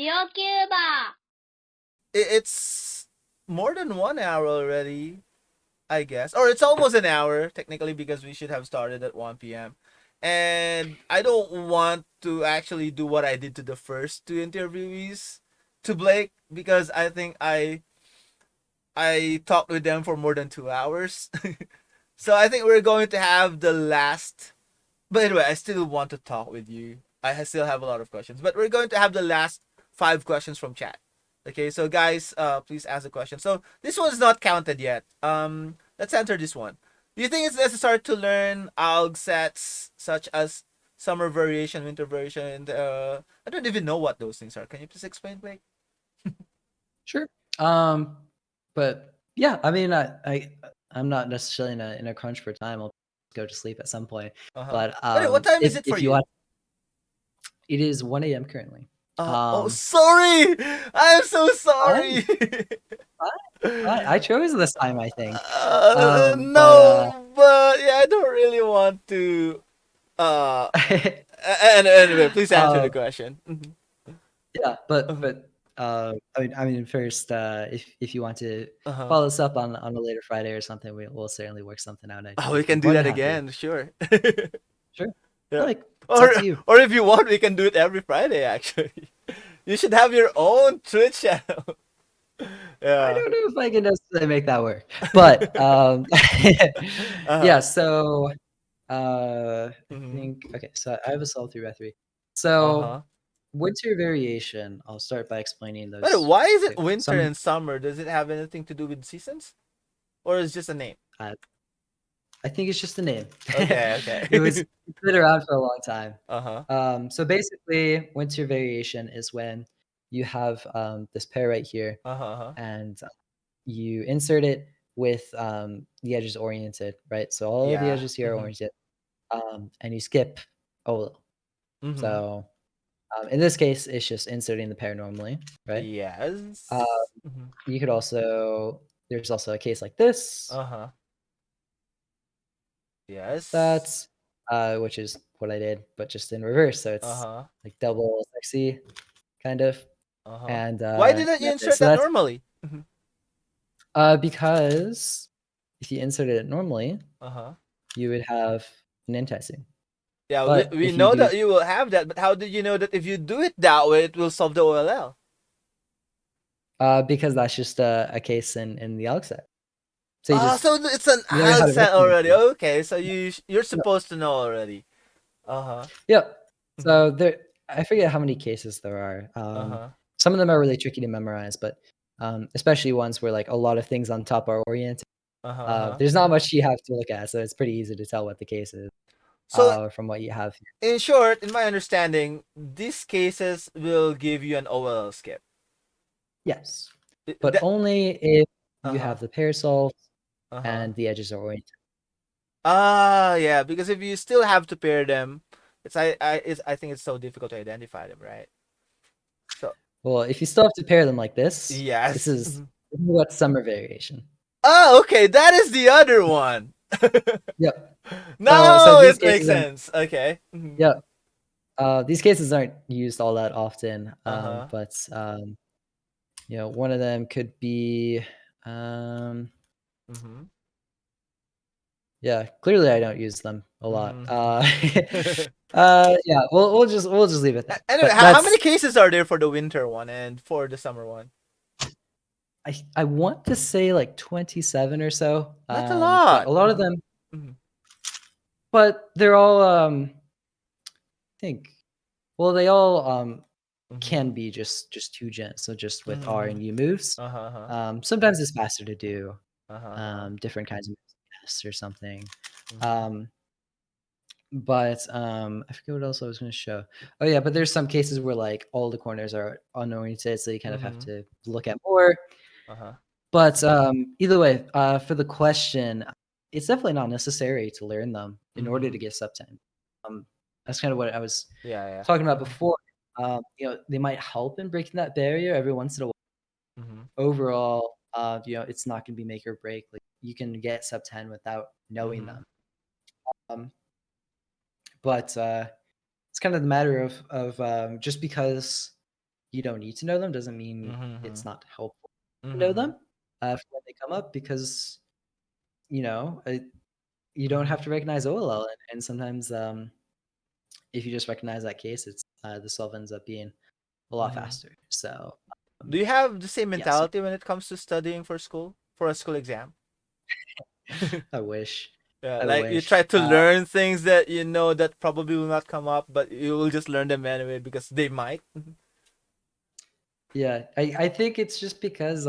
YouTuber. It's more than 1 hour already, I guess. Or it's almost an hour, technically, because we should have started at 1 p.m. And I don't want to actually do what I did to the first two interviewees to Blake because I think I talked with them for more than 2 hours. So I think we're going to have the last. But anyway, I still want to talk with you. Still have a lot of questions, but we're going to have the last 5 questions from chat. Okay, so guys, please ask a question. So this one's not counted yet. Let's answer this one. Do you think it's necessary to learn alg sets such as summer variation, winter variation, and I don't even know what those things are. Can you please explain, Blake? Sure. But yeah, I mean, I'm not necessarily in a crunch for time. I'll go to sleep at some point. But Wait, what time is it for if you you? want, it is 1 a.m. currently. Sorry. I'm so sorry. I chose this time, I think. No, but yeah, I don't really want to. And anyway, please answer the question. Yeah, but I mean, first, if you want to Uh-huh. follow us up on a later Friday or something, we'll certainly work something out. Oh, I'd we be can do more than that happy. again. Sure. Sure. Yeah. Like, it's up to you. Or if you want, we can do it every Friday. Actually, you should have your own Twitch channel. I Yeah. don't know if I can necessarily make that work, but yeah. So I think okay. So I have a solve 3x3. So winter variation. I'll start by explaining Wait, those. why is it Okay, winter and summer? Does it have anything to do with seasons, or is it just a name? I think it's just a name. Okay. It's been around for a long time. Uh-huh. So basically, winter variation is when you have this pair right here, and you insert it with the edges oriented, right? So all of the edges here are oriented, and you skip OLO. So in this case, it's just inserting the pair normally, right? Yes. You could also, there's also a case like this. Yes. That's which is what I did, but just in reverse. So it's like double sexy, kind of. And why didn't you insert so that that's normally? because if you inserted it normally, you would have an enticing. Yeah, But we if you know do, that you will have that, but how did you know that if you do it that way, it will solve the OLL? because that's just a case in the ALG set. So you just so it's an learn how ALG to set recognize already. it. Okay, so you're supposed to know already. Yep. So there, I forget how many cases there are. Some of them are really tricky to memorize, but especially ones where like a lot of things on top are oriented. There's not much you have to look at, so it's pretty easy to tell what the case is So from what you have here. in short, in my understanding, these cases will give you an OLL skip. Yes, but only if you have the pair solved Uh-huh. and the edges are oriented. Yeah, because if you still have to pair them, I think it's so difficult to identify them, right? So Well, if you still have to pair them like this, yes, this is what summer variation. Oh, okay, that is the other one. Yep. So No, these it makes cases are, sense. Okay. yep. These cases aren't used all that often, but you know, one of them could be, yeah. Clearly, I don't use them a lot. Yeah. We'll just leave it there. Anyway, But how many cases are there for the winter one and for the summer one? I want to say like 27 or so. That's a lot. A lot of them, but they're all I think. Well, they all can be just 2 gens, so just with R and U moves. Sometimes it's faster to do different kinds of moves or something. But I forget what else I was going to show. Oh yeah, but there's some cases where like all the corners are unoriented, so you kind of have to look at more. But either way, for the question, it's definitely not necessary to learn them in order to get sub 10. That's kind of what I was talking about before. You know, they might help in breaking that barrier every once in a while. Overall, you know, it's not going to be make or break. Like you can get sub 10 without knowing them. But it's kind of the matter of just because you don't need to know them doesn't mean Mm-hmm. it's not helpful to know Mm-hmm. them for when they come up because you know you don't Mm-hmm. have to recognize OLL, and sometimes if you just recognize that case, it's the solve ends up being a lot Mm-hmm. faster. So Do you have the same yeah, so mentality when it comes to studying for school, for a school exam? I wish, Yeah, I like you try wish. to learn things that you know that probably will not come up, but you will just learn them anyway because they might. Yeah, I think it's just because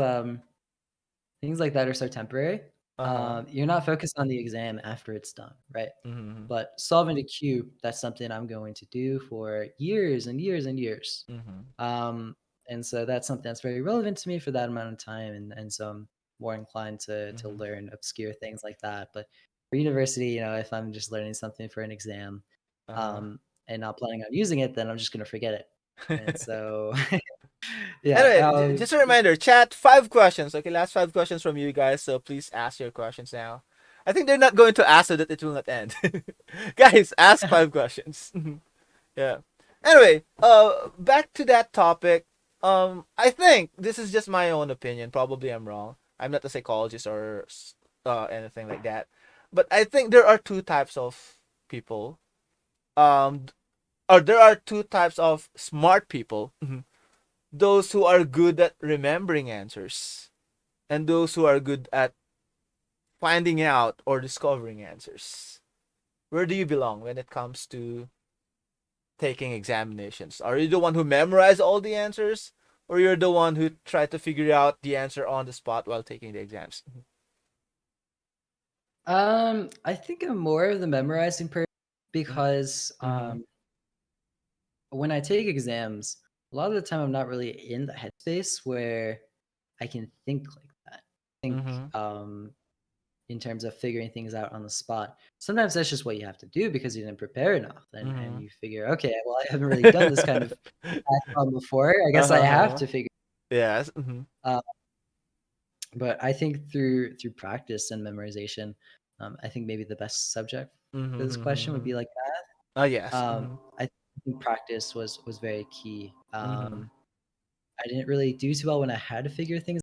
things like that are so temporary. Uh-huh. You're not focused on the exam after it's done, right? Mm-hmm. But solving a cube, that's something I'm going to do for years and years and years. Mm-hmm. Um, and so that's something that's very relevant to me for that amount of time, and so I'm more inclined to Mm-hmm. learn obscure things like that. But for university, if I'm just learning something for an exam, Uh-huh. and not planning on using it, then I'm just gonna forget it. And so, yeah, Anyway, just a reminder, chat 5 questions. Okay, last 5 questions from you guys. So please ask your questions now. I think they're not going to ask so that it will not end. Guys, ask 5 questions. Yeah. Anyway, back to that topic. I think this is just my own opinion. Probably I'm wrong. I'm not a psychologist or anything like that. But I think there are two types of people. Um, or there are two types of smart people. Those who are good at remembering answers, and those who are good at finding out or discovering answers. Where do you belong when it comes to taking examinations? Are you the one who memorize all the answers, or you're the one who try to figure out the answer on the spot while taking the exams? I think I'm more of the memorizing person because Mm-hmm. when I take exams, a lot of the time I'm not really in the headspace where I can think like that. Think Mm-hmm. in terms of figuring things out on the spot. Sometimes that's just what you have to do because you didn't prepare enough, and Mm-hmm. you figure, okay, well, I haven't really done this kind of math problem before. I guess I have Uh-huh. to figure. Yes. Mm-hmm. Uh, but I think through practice and memorization, I think maybe the best subject for this question would Mm-hmm. be like Oh yes. Mm-hmm. I think practice was very key. Mm-hmm. I didn't really do too well when I had to figure things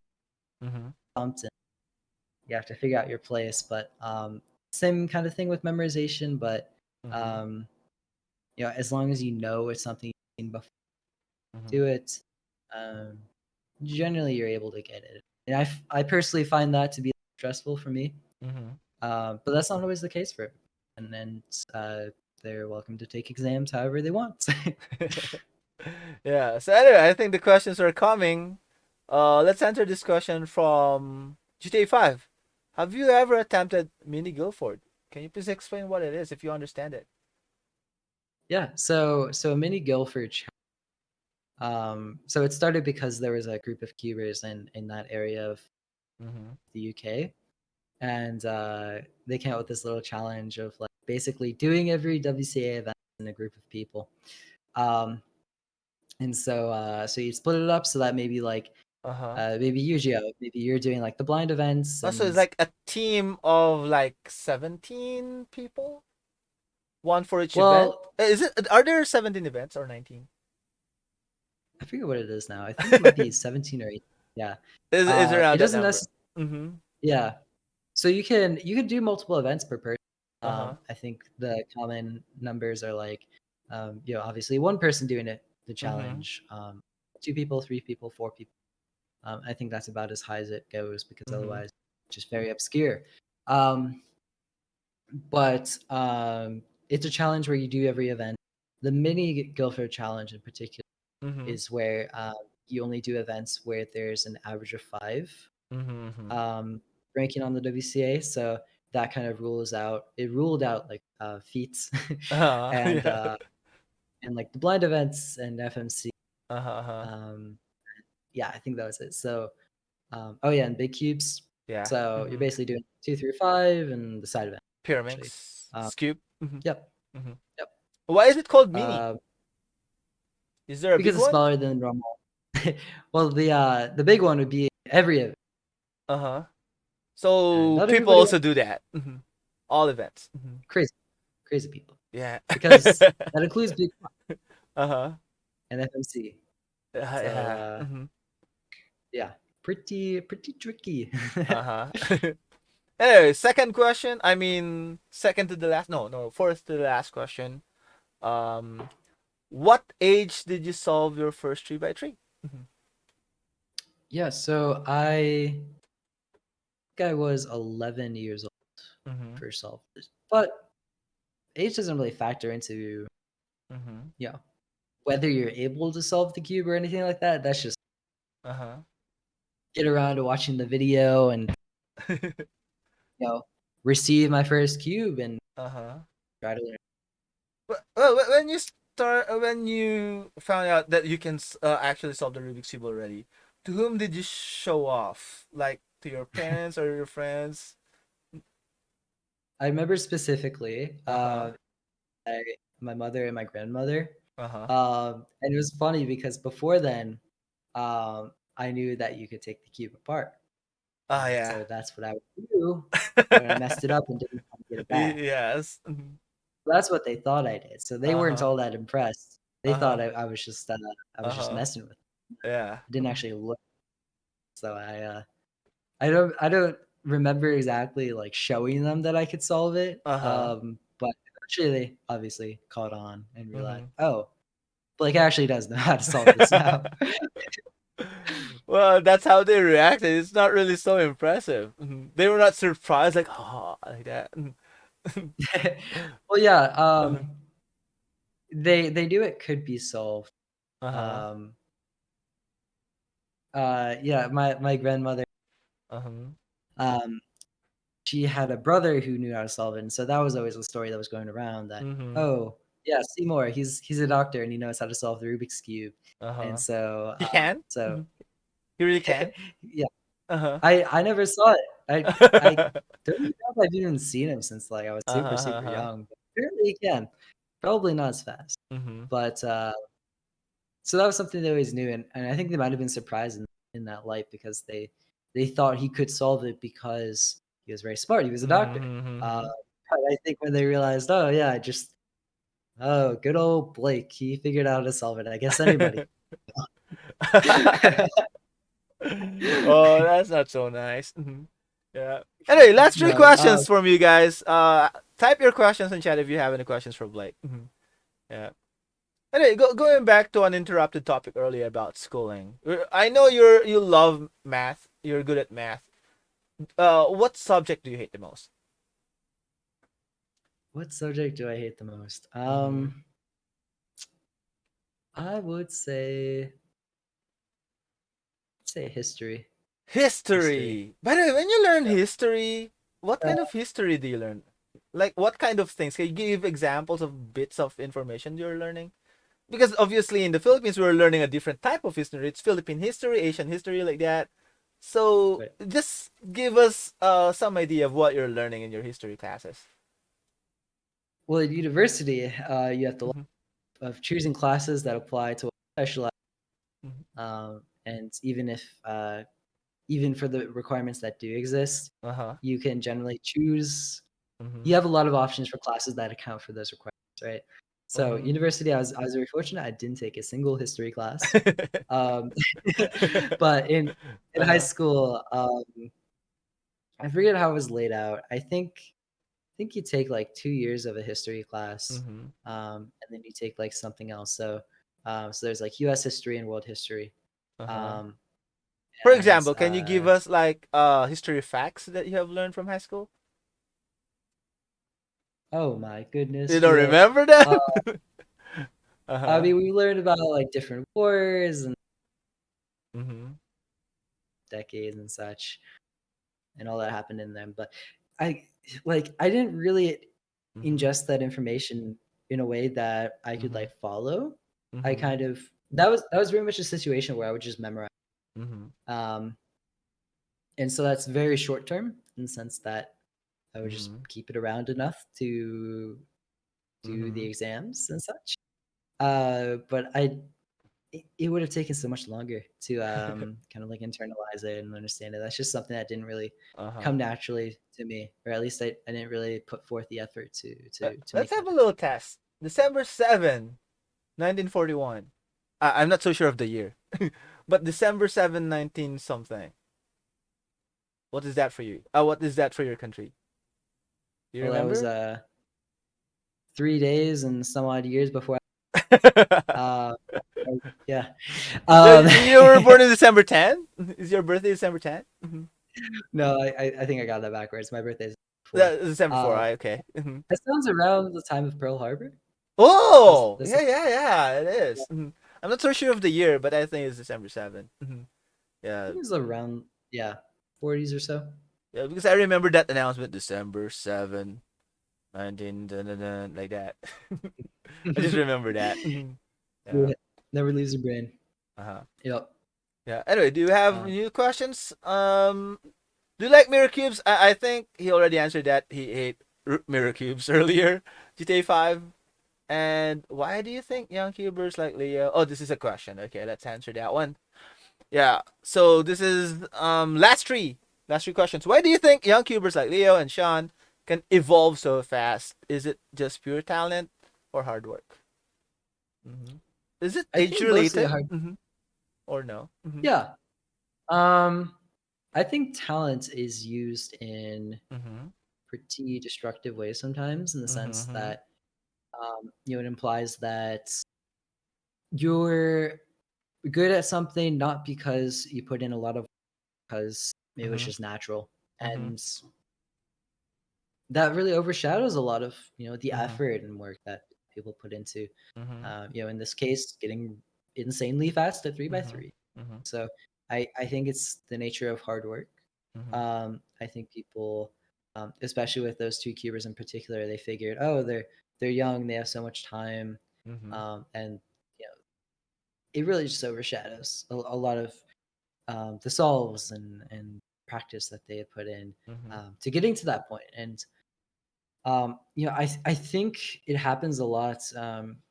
Mm-hmm. out. And you have to figure out your place, but same kind of thing with memorization. But Mm-hmm. um, as long as you know it's something you've seen before, Mm-hmm. do it. Um, generally, you're able to get it. And I personally find that to be stressful for me, Mm-hmm. but that's not always the case for everyone. And then they're welcome to take exams however they want. Yeah. So anyway, I think the questions are coming. Let's answer this question from GTA 5. Have you ever attempted mini Guilford? Can you please explain what it is if you understand it? Yeah, so a mini Guilford. So it started because there was a group of cubers in that area of Mm-hmm. the UK, and they came out with this little challenge of like basically doing every WCA event in a group of people. Um, and so you split it up so that maybe like Uh-huh. maybe you, Gio, maybe you're doing like the blind events, Also, it's and like a team of like 17 people, one for each event. well, Is it? Are there 17 events or 19? I forget what it is now. I think it might be 17 or 18. Yeah. Is It around that doesn't number? necessarily. Mm-hmm. Yeah. So you can do multiple events per person. Uh-huh. I think the common numbers are like, obviously one person doing it, the Mm-hmm. challenge, 2 people, 3 people, 4 people. I think that's about as high as it goes because Mm-hmm. otherwise, it's just very obscure. Um, but it's a challenge where you do every event. The mini Guilford challenge in particular Mm-hmm. is where you only do events where there's an average of 5 Mm-hmm. um, ranking on the WCA. So that kind of rules out. It ruled out like feats and Yeah. uh, and like the blind events and FMC. Uh-huh. Um, yeah, I think that was it. So oh yeah, and big cubes. Yeah. So you're Mm-hmm. basically doing 2 through 5 and the side event actually. Pyraminx, Um, Scoop. Mm-hmm. yep, Mm-hmm. yep. Why is it called mini? Uh, Is there a because big it's one? smaller than normal. Well, the big one would be every event, Uh-huh. and So not people everybody also wants do that. Mm-hmm. All events. Mm-hmm. crazy, crazy people Yeah. because that includes big Uh-huh. and FMC. So Yeah. Mm-hmm. yeah, pretty tricky. Uh huh. Anyway, second question. I mean, second to the last. No, no, fourth to the last question. Um, what age did you solve your first 3 by 3? Mm-hmm. Yeah, so I think I was 11 years old Mm-hmm. for solve this, but age doesn't really factor into, Mm-hmm. you know, whether you're able to solve the cube or anything like that. That's just Uh huh. get around to watching the video and you know receive my first cube and Uh huh. try to learn. Well, when you found out that you can actually solve the Rubik's cube already, to whom did you show off? Like to your parents or your friends? I remember specifically, Uh huh. I, my mother and my grandmother, Uh huh. and it was funny because before then, I knew that you could take the cube apart, Ah, and yeah. so that's what I would do when I messed it up and didn't want to get it back. Yes. Mhm. That's what they thought I did. So they Uh weren't huh. all that impressed. They Uh thought huh. I Uh was just huh. messing with them. Yeah. I didn't actually look. So I don't remember exactly like showing them that I could solve it. Uh huh. But eventually they obviously caught on and realized, Mhm. oh, Blake actually does know how to solve this now. Well, that's how they reacted. It's not really so impressive. Mhm. They were not surprised, like, oh, like that. Mhm. Well, yeah, Uh-huh. they knew it could be solved. Uh-huh. Um, yeah, my grandmother, Uh-huh. um, she had a brother who knew how to solve it, and so that was always a story that was going around that, Mhm. "Oh, yeah, Seymour, he's a doctor and he knows how to solve the Rubik's Cube." And Uh-huh. so, He can? so Mhm. He really can? yeah, Uh-huh. I never saw it. I don't even know if I've even seen him since, like, I was Uh-huh. super, super Uh-huh. young, but apparently he can. Probably not as fast, Mhm. but, so that was something they always knew, and I think they might have been surprised in that light because they thought he could solve it because he was very smart, he was a doctor. Mhm. Uh, Mhm. but I think when they realized, "Oh, yeah, oh, good old Blake, he figured out how to solve it. I guess anybody." Oh, that's not so nice. Mhm. Yeah. Anyway, last three No, questions from you guys. Type your questions in chat if you have any questions for Blake. Mhm. Yeah. Anyway, going back to an interrupted topic earlier about schooling. I know you love math. You're good at math. What subject do you hate the most? what subject do I hate the most? Mm-hmm. I would say history. History. History. By the way, when you learn Yeah. history, what Uh, kind of history do you learn? Like what kind of things? Can you give examples of bits of information you're learning? Because obviously in the Philippines we're learning a different type of history. It's Philippine history, Asian history, like that. So but just give us some idea of what you're learning in your history classes. well, at university, you have the Mm-hmm. of choosing classes that apply to what you specialize, Mm-hmm. and even for the requirements that do exist, Uh huh. you can generally choose. Mm-hmm. You have a lot of options for classes that account for those requirements, right? So Mm-hmm. university, I was very fortunate. I didn't take a single history class, um, but in Uh high huh. school, I forget how it was laid out. I think you take like 2 years of a history class, Mm-hmm. and then you take like something else. So so there's like U.S. history and world history, Uh huh. um, For and example, can you give us like history facts that you have learned from high school? oh my goodness, You don't do I? remember Uh, them? Uh I huh. mean, we learned about like different wars and Mm-hmm. decades and such, and all that happened in them. But I I didn't really Mm-hmm. ingest that information in a way that I could Mm-hmm. like follow. I Mm-hmm. kind of that was very much a situation where I would just memorize. Mm-hmm. Um, and so that's very short term in the sense that I would just Mm-hmm. keep it around enough to do the Mm-hmm. exams and such. But it would have taken so much longer to kind of like internalize it and understand it. That's just something that didn't really Uh huh. come naturally to me, or at least I didn't really put forth the effort to Let's make have that a happen. little test. December 7, 1941. I'm not so sure of the year, but December 7, 19 something. What is that for you? What is that for your country? You Well, that was remember? 3 days and some odd years before. Uh, yeah. So Um, you were born in December 10th? Is your birthday December 10th? Mm-hmm. no, I think I got that backwards. My birthday's before. December 4th. Uh, Okay. Mhm. that sounds around the time of Pearl Harbor. Oh, That's yeah, yeah, yeah. It is. Mhm. I'm not so sure of the year, but I think it's December 7th. I Yeah, think it was around 40s or so. yeah, because I remember that announcement, December 7, 19, dun, dun, dun, like that. I just remember that. Yeah. Yeah, never leaves your brain. Uh huh. Yep. Yeah. Anyway, do you have Uh, new questions? Do you like mirror cubes? I think he already answered that. He ate mirror cubes earlier. GTA 5. And why do you think young cubers like Leo? Oh, this is a question. Okay, let's answer that one. Yeah. So this is last three questions. Why do you think young cubers like Leo and Sean can evolve so fast? Is it just pure talent or hard work? Mm-hmm. Is it I age think mostly related? hard. Mm-hmm. Or no? Mm-hmm. Yeah. Um, I think talent is used in Mm-hmm. pretty destructive ways sometimes, in the sense Mm-hmm. that it implies that you're good at something not because you put in a lot of, because it was Mm-hmm. just natural, Mm-hmm. and that really overshadows a lot of the Mm-hmm. effort and work that people put into Mm-hmm. in this case, getting insanely fast at 3 by Mm-hmm. 3. Mm-hmm. So I think it's the nature of hard work. Mm-hmm. I think people, especially with those two keepers in particular, they figured, oh, they're young, they have so much time, Mm-hmm. and it really just overshadows a lot of the solves and practice that they had put in Mm-hmm. to getting to that point. And I think it happens a lot.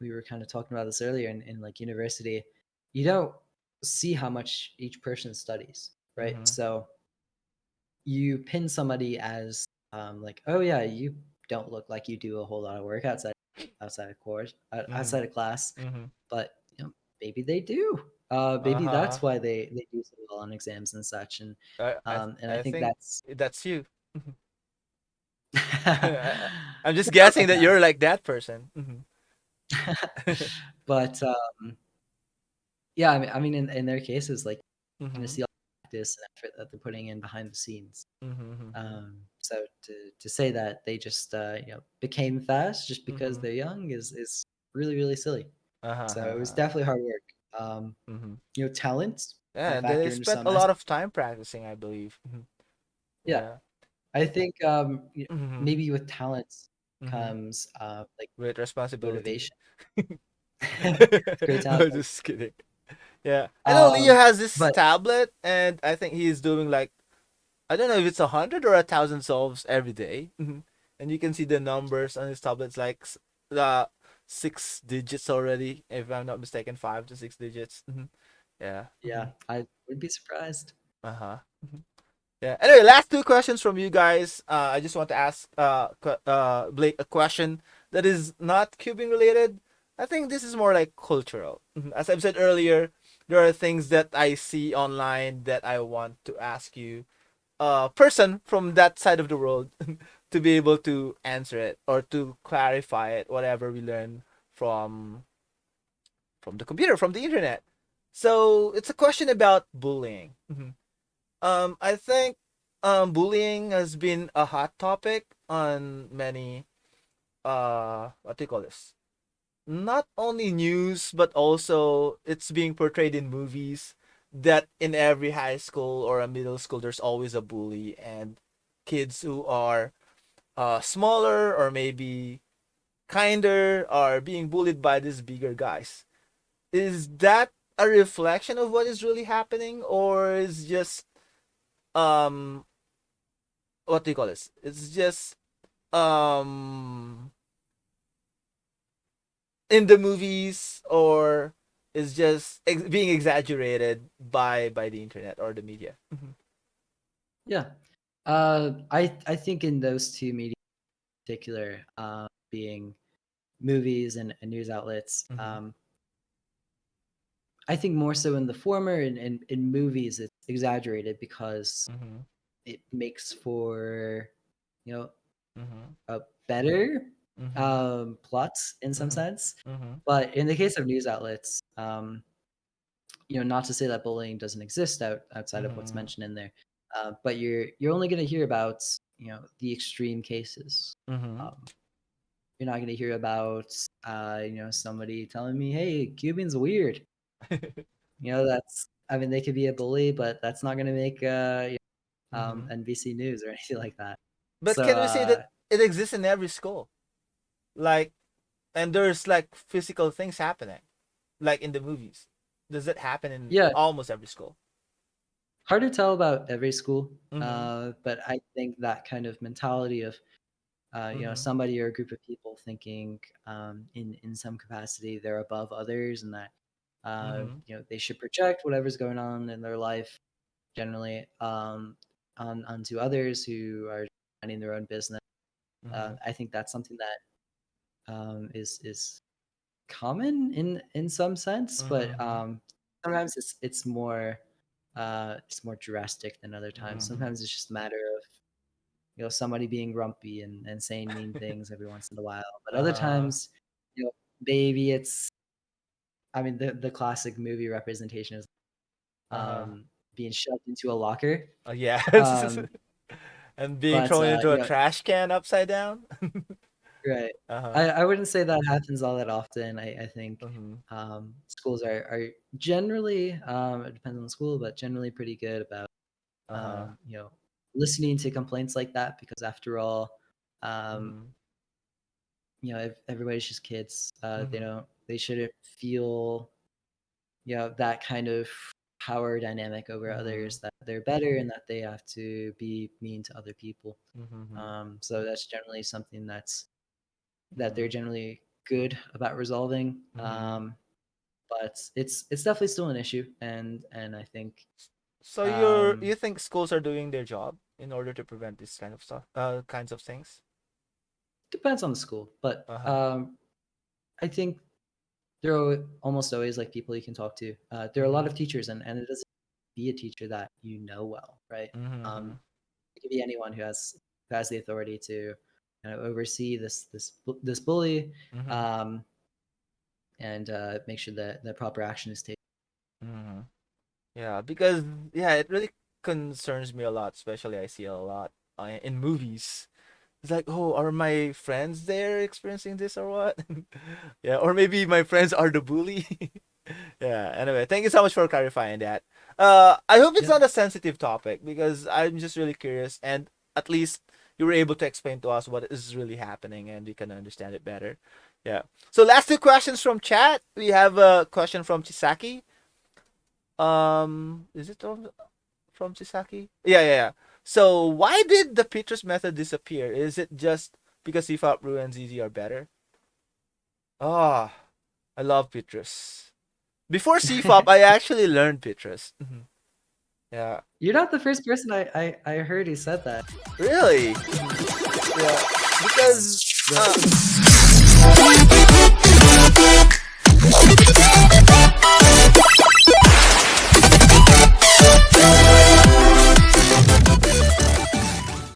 We were kind of talking about this earlier in like university. You don't see how much each person studies, right? Mm-hmm. So you pin somebody as like, oh yeah, you don't look like you do a whole lot of work outside of course, Mm-hmm. outside of class, Mm-hmm. but maybe they do. Maybe Uh-huh. that's why they do so well on exams and such. And I I and I I think think that's that's you. I, I'm I just don't know guessing about that that. you're like that person. But yeah, I mean, in their cases, like, you Mm-hmm. see all the practice and effort that they're putting in behind the scenes. Mm-hmm. So to say that they just became fast just because Mm-hmm. they're young is really really silly. So it was Uh-huh. definitely hard work. Um, Mm-hmm. talent Yeah, can and they factor into spent some a lot of aspects. time practicing, I believe. Yeah, Yeah. I think Mm-hmm. maybe with talent Mm-hmm. comes like With responsibility. motivation. With great talent, I'm just kidding. Yeah, I know Leo um, has this but tablet, and I think he's doing like, I don't know if it's 100 or 1,000 solves every day. And you can see the numbers on his tablet. It's like the 6 digits already, if I'm not mistaken, 5 to 6 digits. Yeah. yeah, I would be surprised. Uh huh. Yeah. Anyway, last two questions from you guys. I just want to ask Blake a question that is not cubing related. I think this is more like cultural. As I've said earlier, there are things that I see online that I want to ask you, person from that side of the world, to be able to answer it or to clarify it, whatever we learn from the computer, from the internet. So it's a question about bullying. I think bullying has been a hot topic on many, what do you call this? Not only news, but also it's being portrayed in movies that in every high school or a middle school there's always a bully, and kids who are smaller or maybe kinder are being bullied by these bigger guys. Is that a reflection of what is really happening, or is just um what do you call this? It's just um in the movies, or is just being exaggerated by the internet or the media. Yeah, I think in those two media in particular, being movies and news outlets, Mm-hmm. I think more so in the former, in movies, it's exaggerated because it makes for, you know, a better plots in some sense. But in the case of news outlets, not to say that bullying doesn't exist outside of what's mentioned in there, but you're only going to hear about the extreme cases. You're not going to hear about somebody telling me, "Hey, Cuban's weird." That's, I mean, they could be a bully, but that's not going to make NBC News or anything like that. But So can we say that it exists in every school? Like, and there's like physical things happening, like in the movies. Does it happen in yeah, almost every school? hard to tell about every school, but I think that kind of mentality of somebody or a group of people thinking in some capacity they're above others, and that they should project whatever's going on in their life generally onto others who are minding their own business. I think that's something that is common in some sense, but sometimes it's more drastic than other times. Sometimes it's just a matter of somebody being grumpy and saying mean things every once in a while. But other times, maybe it's, I mean, the classic movie representation is being shoved into a locker. Yes. Um, And being but thrown into a trash can upside down. right. Uh-huh. I wouldn't say that happens all that often. I think schools are generally, it depends on the school, but generally pretty good about listening to complaints like that, because after all, if everybody's just kids, they shouldn't feel that kind of power dynamic over others, that they're better and that they have to be mean to other people. So that's generally something that they're generally good about resolving. But it's definitely still an issue, and I think So you think schools are doing their job in order to prevent this kind of stuff, kinds of things? depends on the school, but I think there are almost always like people you can talk to. There are a lot of teachers, and it doesn't be a teacher that you know well, right? It could be anyone who has the authority to oversee this bully, and make sure that the proper action is taken. Yeah, because it really concerns me a lot. Especially I see a lot in movies. It's like, oh, are my friends there experiencing this or what? Yeah, or maybe my friends are the bully. Yeah. Anyway, thank you so much for clarifying that. I hope it's not a sensitive topic because I'm just really curious, and at least you were able to explain to us what is really happening, and we can understand it better. Yeah. So last two questions from chat. We have a question from Chisaki. Is it from Chisaki? Yeah. So why did the Petrus method disappear? Is it just because CFOP ruins easy or better? Ah, I love Petrus. Before CFOP, I actually learned Petrus. Yeah. You're not the first person I heard who said that. Really? Yeah. Because